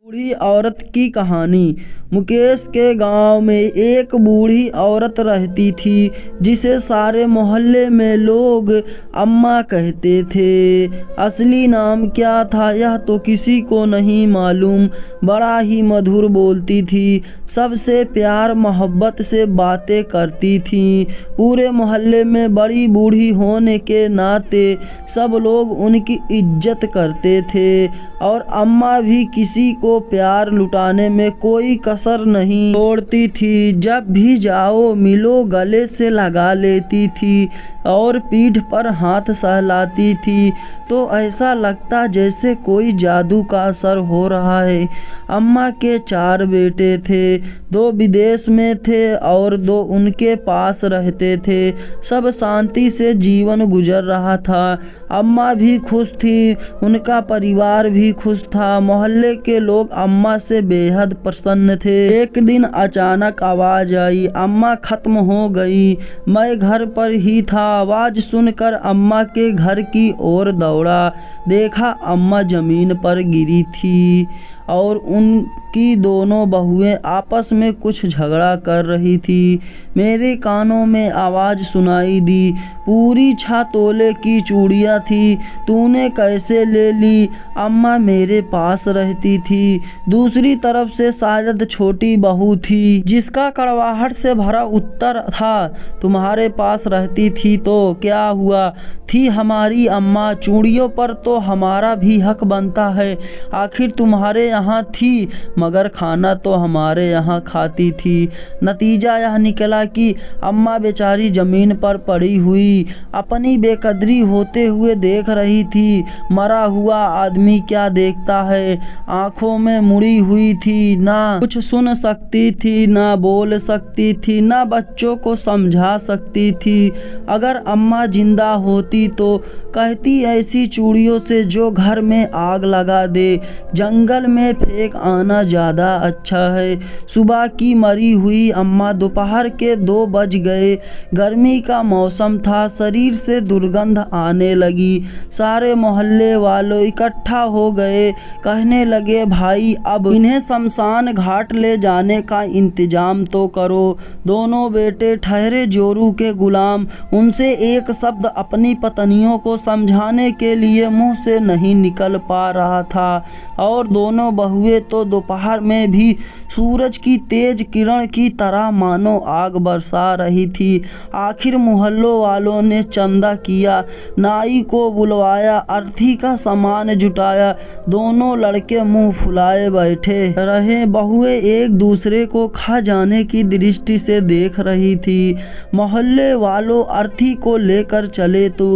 बूढ़ी औरत की कहानी। मुकेश के गांव में एक बूढ़ी औरत रहती थी जिसे सारे मोहल्ले में लोग अम्मा कहते थे। असली नाम क्या था यह तो किसी को नहीं मालूम। बड़ा ही मधुर बोलती थी, सबसे प्यार मोहब्बत से बातें करती थी। पूरे मोहल्ले में बड़ी बूढ़ी होने के नाते सब लोग उनकी इज्जत करते थे और अम्मा भी किसी को प्यार लुटाने में कोई कसर नहीं छोड़ती थी। जब भी जाओ मिलो गले से लगा लेती थी और पीठ पर हाथ सहलाती थी तो ऐसा लगता जैसे कोई जादू का असर हो रहा है। अम्मा के 4 बेटे थे, 2 विदेश में थे और 2 उनके पास रहते थे। सब शांति से जीवन गुजर रहा था। अम्मा भी खुश थी, उनका परिवार भी खुश था। मोहल्ले के लोग अम्मा से बेहद प्रसन्न थे। एक दिन अचानक आवाज आई, अम्मा खत्म हो गई। मैं घर पर ही था। आवाज सुनकर अम्मा के घर की ओर दौड़ा, देखा अम्मा जमीन पर गिरी थी और उनकी दोनों बहुएं आपस में कुछ झगड़ा कर रही थी। मेरे कानों में आवाज़ सुनाई दी, पूरी 6 तोले की चूड़ियाँ थी, तूने कैसे ले ली? अम्मा मेरे पास रहती थी। दूसरी तरफ से शायद छोटी बहू थी जिसका कड़वाहट से भरा उत्तर था, तुम्हारे पास रहती थी तो क्या हुआ? थी हमारी अम्मा, चूड़ियों पर तो हमारा भी हक बनता है। आखिर तुम्हारे यहाँ थी मगर खाना तो हमारे यहाँ खाती थी। नतीजा यह निकला कि अम्मा बेचारी जमीन पर पड़ी हुई अपनी बेकदरी होते हुए देख रही थी। मरा हुआ आदमी क्या देखता है? आंखों में मुड़ी हुई थी, ना कुछ सुन सकती थी, ना बोल सकती थी, ना बच्चों को समझा सकती थी। अगर अम्मा जिंदा होती तो कहती ऐसी चूड़ियों से जो घर में आग लगा दे, जंगल में फेंक आना ज़्यादा अच्छा है। सुबह की मरी हुई अम्मा। दोपहर के 2 बज गए। गर्मी का मौसम था, शरीर से दुर्गंध आने लगी। सारे मोहल्ले वालों इकट्ठा हो गए, कहने लगे भाई अब इन्हें शमशान घाट ले जाने का इंतजाम तो करो। दोनों बेटे ठहरे जोरू के गुलाम, उनसे एक शब्द अपनी पत्नियों को समझाने के लिए मुंह से नहीं निकल पा रहा था और दोनों बहुएं तो दोपहर में भी सूरज की तेज किरण की तरह मानो आग बरसा रही थी। आखिर मोहल्लों वालों ने चंदा किया, नाई को बुलवाया, अर्थी का सामान जुटाया। दोनों लड़के मुंह फुलाए बैठे रहे। बहुएं एक दूसरे को खा जाने की दृष्टि से देख रही थी। मोहल्ले वालों अर्थी को लेकर चले तो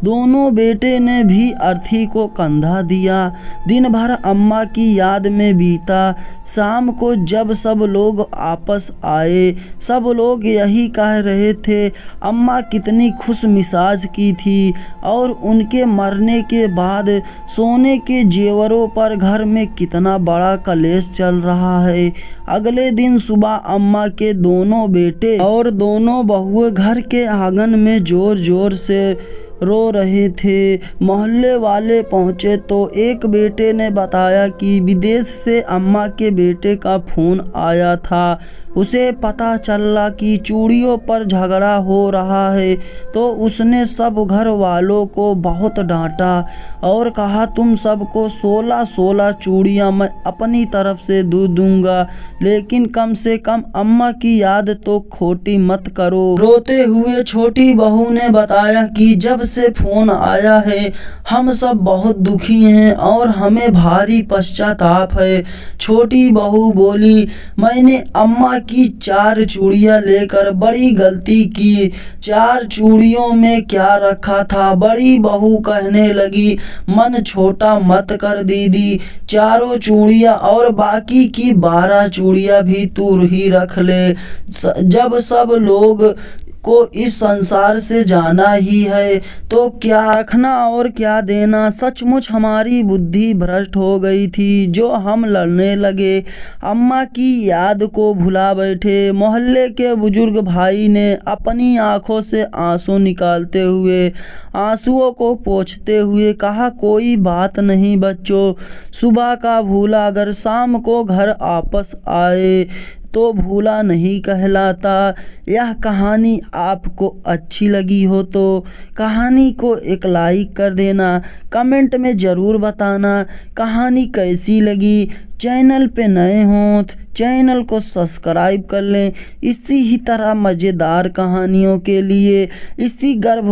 दोनों बेटे ने भी अर्थी को कंधा दिया। दिन भर अम्मा की याद में बीता। शाम को जब सब लोग आपस आए, सब लोग यही कह रहे थे अम्मा कितनी खुश मिजाज की थी और उनके मरने के बाद सोने के जेवरों पर घर में कितना बड़ा कलेश चल रहा है। अगले दिन सुबह अम्मा के दोनों बेटे और दोनों बहुएं घर के आंगन में जोर जोर से रो रहे थे। मोहल्ले वाले पहुंचे तो एक बेटे ने बताया कि विदेश से अम्मा के बेटे का फोन आया था। उसे पता चला कि चूड़ियों पर झगड़ा हो रहा है तो उसने सब घर वालों को बहुत डांटा और कहा तुम सबको 16 चूड़ियां मैं अपनी तरफ से दूंगा, लेकिन कम से कम अम्मा की याद तो खोटी मत करो। रोते हुए छोटी बहू ने बताया कि जब से फोन आया है हम सब बहुत दुखी हैं और हमें भारी पश्चाताप है। छोटी बहू बोली, मैंने अम्मा की 4 चूड़ियां लेकर बड़ी गलती की। 4 चूड़ियों में क्या रखा था? बड़ी बहू कहने लगी, मन छोटा मत कर दीदी, 4 चूड़ियां और बाकी की 12 चूड़ियां भी तू ही रख ले। जब सब लोग को इस संसार से जाना ही है, तो क्या रखना और क्या देना। सचमुच हमारी बुद्धि भ्रष्ट हो गई थी, जो हम लड़ने लगे अम्मा की याद को भुला बैठे। मोहल्ले के बुजुर्ग भाई ने अपनी आंखों से आंसू निकालते हुए आंसुओं को पोंछते हुए कहा, कोई बात नहीं बच्चों, सुबह का भूला अगर शाम को घर वापस आए तो भूला नहीं कहलाता। यह कहानी आपको अच्छी लगी हो तो कहानी को एक लाइक कर देना, कमेंट में ज़रूर बताना कहानी कैसी लगी। चैनल पे नए हों तो चैनल को सब्सक्राइब कर लें इसी ही तरह मज़ेदार कहानियों के लिए। इसी गर्भ